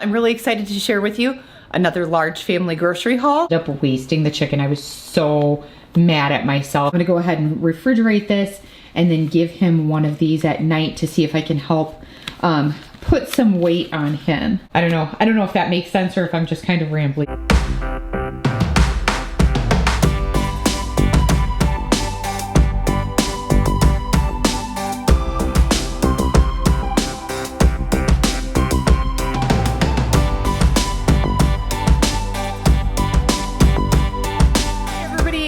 I'm really excited to share with you another large family grocery haul. Ended up wasting the chicken. I was so mad at myself. I'm gonna go ahead and refrigerate this and then give him one of these at night to see if I can help put some weight on him. I don't know if that makes sense or if I'm just kind of rambling.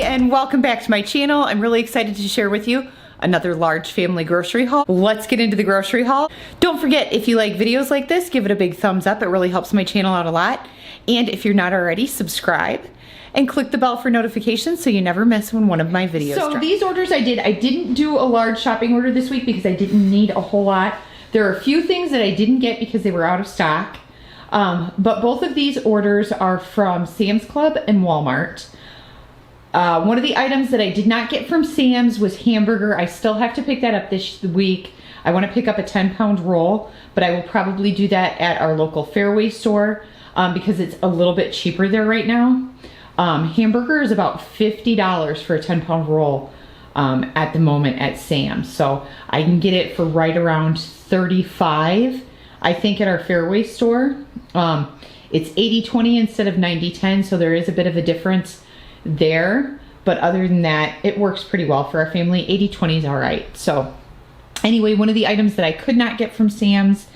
And welcome back to my channel. I'm really excited to share with you another large family grocery haul. Let's get into the grocery haul. Don't forget, if you like videos like this, give it a big thumbs up. It really helps my channel out a lot. And if you're not already, subscribe and click the bell for notifications so you never miss when one of my videos drops. These orders I didn't do a large shopping order this week because I didn't need a whole lot. There are a few things that I didn't get because they were out of stock. But both of these orders are from Sam's Club and Walmart. One of the items that I did not get from Sam's was hamburger. I still have to pick that up this week. I want to pick up a 10-pound roll, but I will probably do that at our local Fairway store because it's a little bit cheaper there right now. Hamburger is about $50 for a 10-pound roll at the moment at Sam's. So I can get it for right around $35, I think, at our Fairway store. It's 80-20 instead of 90-10, so there is a bit of a difference there, but other than that, it works pretty well for our family. 80-20 is all right. So anyway, one of the items that I could not get from Sam's,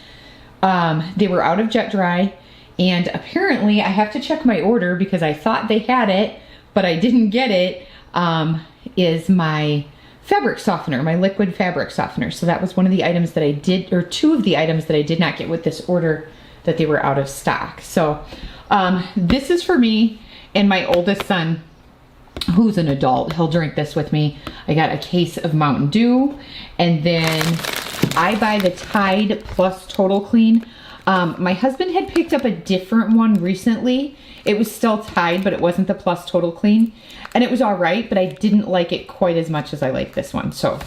they were out of jet dry, and apparently I have to check my order because I thought they had it, but I didn't get it, is my fabric softener, my liquid fabric softener. So that was one of the items that I did, or two of the items that I did not get with this order that they were out of stock. So this is for me and my oldest son, who's an adult. He'll drink this with me. I got a case of Mountain Dew, and then I buy the Tide Plus Total Clean. My husband had picked up a different one recently. It was still Tide, but it wasn't the Plus Total Clean, and it was all right, but I didn't like it quite as much as I like this one. So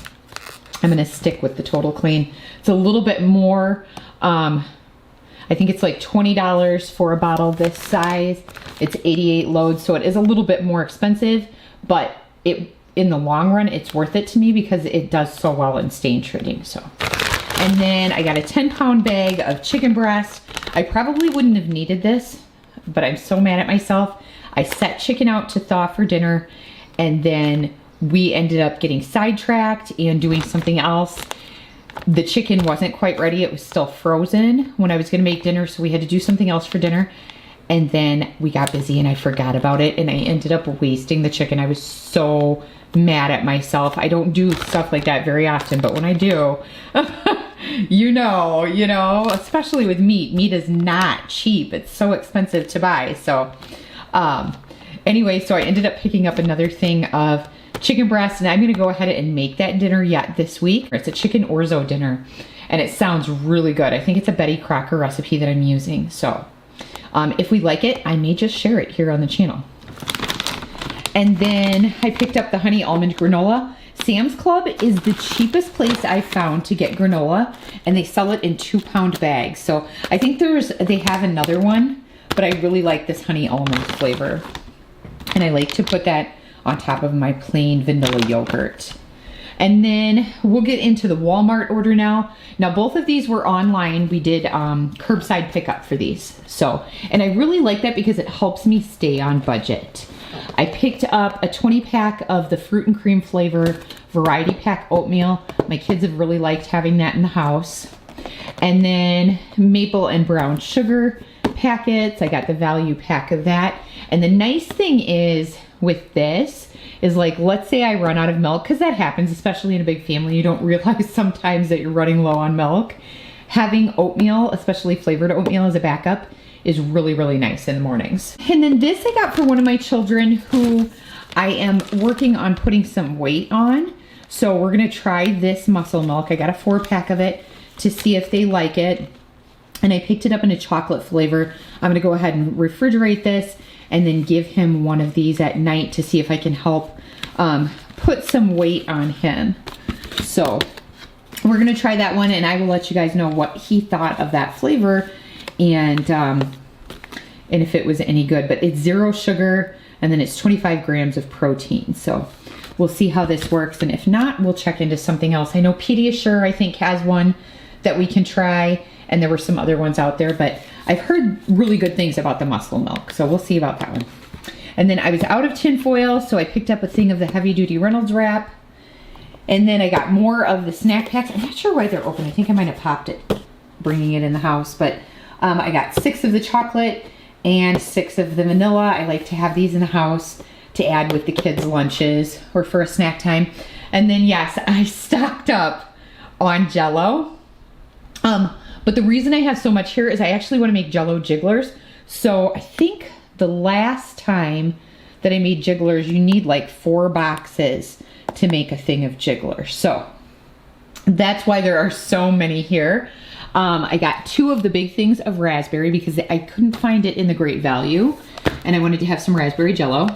I'm gonna stick with the Total Clean. It's a little bit more, I think it's like $20 for a bottle this size. It's 88 loads, so it is a little bit more expensive, but in the long run, it's worth it to me because it does so well in stain treating. So, and then I got a 10-pound bag of chicken breast. I probably wouldn't have needed this, but I'm so mad at myself. I set chicken out to thaw for dinner, and then we ended up getting sidetracked and doing something else. The chicken wasn't quite ready. It was still frozen when I was gonna make dinner, so we had to do something else for dinner. And then we got busy and I forgot about it, and I ended up wasting the chicken. I was so mad at myself. I don't do stuff like that very often, but when I do, you know, especially with meat. Meat is not cheap. It's so expensive to buy. So anyway, so I ended up picking up another thing of chicken breast, and I'm gonna go ahead and make that dinner yet this week. It's a chicken orzo dinner, and it sounds really good. I think it's a Betty Crocker recipe that I'm using. So if we like it, I may just share it here on the channel. And then I picked up the honey almond granola. Sam's Club is the cheapest place I found to get granola, and they sell it in 2-pound bags. So I think they have another one, but I really like this honey almond flavor. And I like to put that on top of my plain vanilla yogurt. And then we'll get into the Walmart order now. Now both of these were online. We did curbside pickup for these. So, and I really like that because it helps me stay on budget. I picked up a 20-pack of the fruit and cream flavor variety pack oatmeal. My kids have really liked having that in the house. And then maple and brown sugar packets. I got the value pack of that. And the nice thing is with this is, like, let's say I run out of milk, because that happens, especially in a big family. You don't realize sometimes that you're running low on milk. Having oatmeal, especially flavored oatmeal as a backup, is really, really nice in the mornings. And then this I got for one of my children who I am working on putting some weight on. So we're gonna try this muscle milk. I got a 4-pack of it to see if they like it. And I picked it up in a chocolate flavor. I'm gonna go ahead and refrigerate this and then give him one of these at night to see if I can help put some weight on him. So we're gonna try that one, and I will let you guys know what he thought of that flavor and if it was any good. But it's 0 sugar, and then it's 25 grams of protein. So we'll see how this works, and if not, we'll check into something else. I know Pediasure, I think, has one that we can try, and there were some other ones out there, but I've heard really good things about the muscle milk, so we'll see about that one. And then I was out of tin foil, so I picked up a thing of the heavy duty Reynolds wrap, and then I got more of the snack packs. I'm not sure why they're open. I think I might have popped it bringing it in the house, but I got 6 of the chocolate and 6 of the vanilla. I like to have these in the house to add with the kids' lunches or for a snack time. And then yes, I stocked up on Jell-O. But the reason I have so much here is I actually want to make Jell-O jigglers. So I think the last time that I made jigglers, you need like 4 boxes to make a thing of jigglers. So that's why there are so many here. I got 2 of the big things of raspberry because I couldn't find it in the Great Value, and I wanted to have some raspberry Jell-O.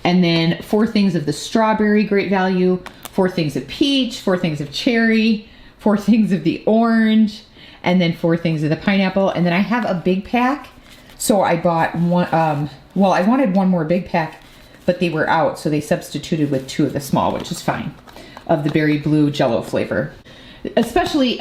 And then 4 things of the strawberry Great Value, 4 things of peach, 4 things of cherry, 4 things of the orange, and then 4 things of the pineapple. And then I have a big pack, so I bought one. Well, I wanted one more big pack, but they were out, so they substituted with 2 of the small, which is fine, of the berry blue Jell-O flavor. Especially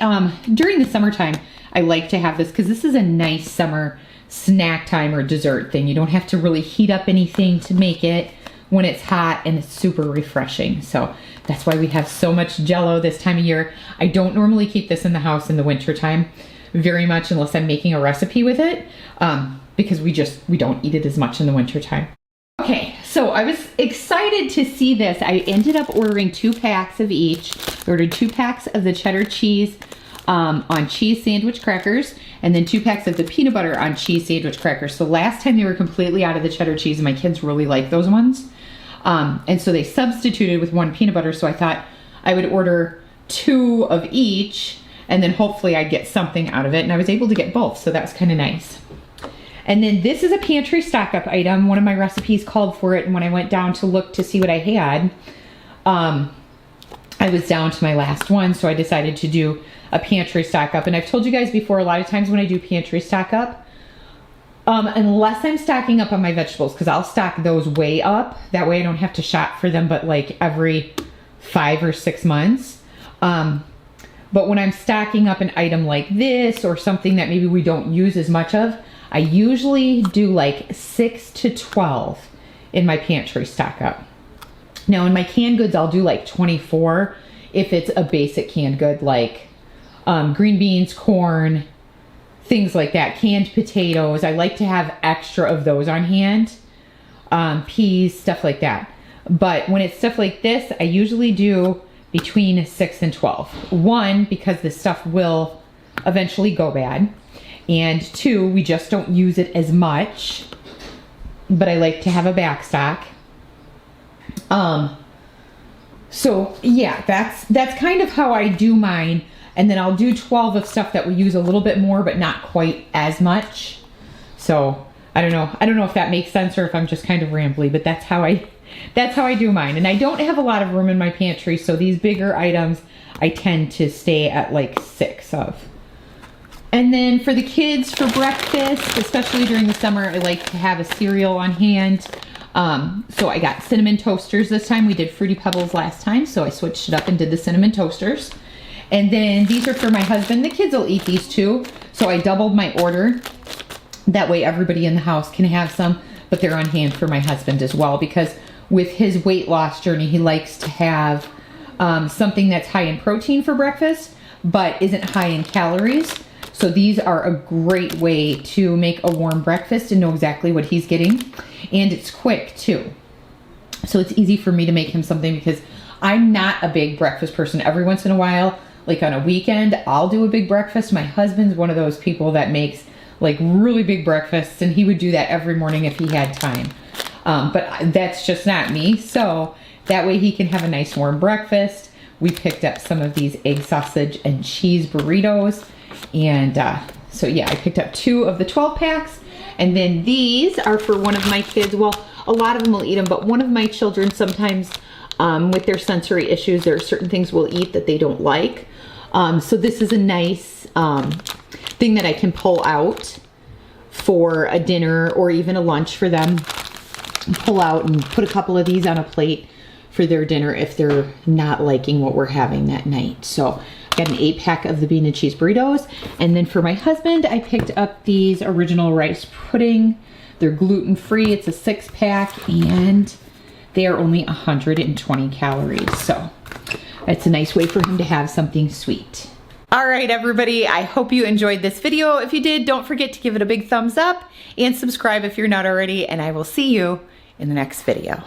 during the summertime, I like to have this because this is a nice summer snack time or dessert thing. You don't have to really heat up anything to make it when it's hot, and it's super refreshing. So that's why we have so much Jell-O this time of year. I don't normally keep this in the house in the winter time very much unless I'm making a recipe with it, because we don't eat it as much in the winter time. Okay, so I was excited to see this. I ended up ordering 2 packs of each. I ordered 2 packs of the cheddar cheese on cheese sandwich crackers, and then 2 packs of the peanut butter on cheese sandwich crackers. So last time they were completely out of the cheddar cheese, and my kids really like those ones. And so they substituted with 1 peanut butter, so I thought I would order 2 of each, and then hopefully I'd get something out of it, and I was able to get both, so that was kind of nice. And then this is a pantry stock-up item. One of my recipes called for it, and when I went down to look to see what I had, I was down to my last one, so I decided to do a pantry stock-up. And I've told you guys before, a lot of times when I do pantry stock-up, unless I'm stocking up on my vegetables, because I'll stock those way up. That way I don't have to shop for them, but like every 5 or 6 months. But when I'm stocking up an item like this, or something that maybe we don't use as much of, I usually do like 6 to 12 in my pantry stock up. Now in my canned goods, I'll do like 24 if it's a basic canned good, like green beans, corn, things like that, canned potatoes. I like to have extra of those on hand, peas, stuff like that. But when it's stuff like this, I usually do between 6 and 12. 1, because this stuff will eventually go bad. And 2, we just don't use it as much, but I like to have a back stock. So yeah, that's kind of how I do mine. And then I'll do 12 of stuff that we use a little bit more, but not quite as much. So I don't know if that makes sense or if I'm just kind of rambly, but that's how I do mine. And I don't have a lot of room in my pantry, so these bigger items I tend to stay at like 6 of. And then for the kids for breakfast, especially during the summer, I like to have a cereal on hand. So I got cinnamon toasters this time. We did Fruity Pebbles last time, so I switched it up and did the cinnamon toasters. And then these are for my husband. The kids will eat these too, so I doubled my order. That way everybody in the house can have some, but they're on hand for my husband as well, because with his weight loss journey, he likes to have something that's high in protein for breakfast, but isn't high in calories. So these are a great way to make a warm breakfast and know exactly what he's getting. And it's quick too. So it's easy for me to make him something, because I'm not a big breakfast person. Every once in a while, like on a weekend, I'll do a big breakfast. My husband's one of those people that makes like really big breakfasts, and he would do that every morning if he had time. But that's just not me. So that way he can have a nice warm breakfast. We picked up some of these egg sausage and cheese burritos. And so yeah, I picked up 2 of the 12 packs. And then these are for one of my kids. Well, a lot of them will eat them, but one of my children sometimes with their sensory issues, there are certain things we'll eat that they don't like. So this is a nice thing that I can pull out for a dinner or even a lunch for them. Pull out and put a couple of these on a plate for their dinner if they're not liking what we're having that night. So I got an 8-pack of the bean and cheese burritos. And then for my husband, I picked up these original rice pudding. They're gluten-free. It's a 6-pack and they are only 120 calories. So it's a nice way for him to have something sweet. All right, everybody, I hope you enjoyed this video. If you did, don't forget to give it a big thumbs up and subscribe if you're not already, and I will see you in the next video.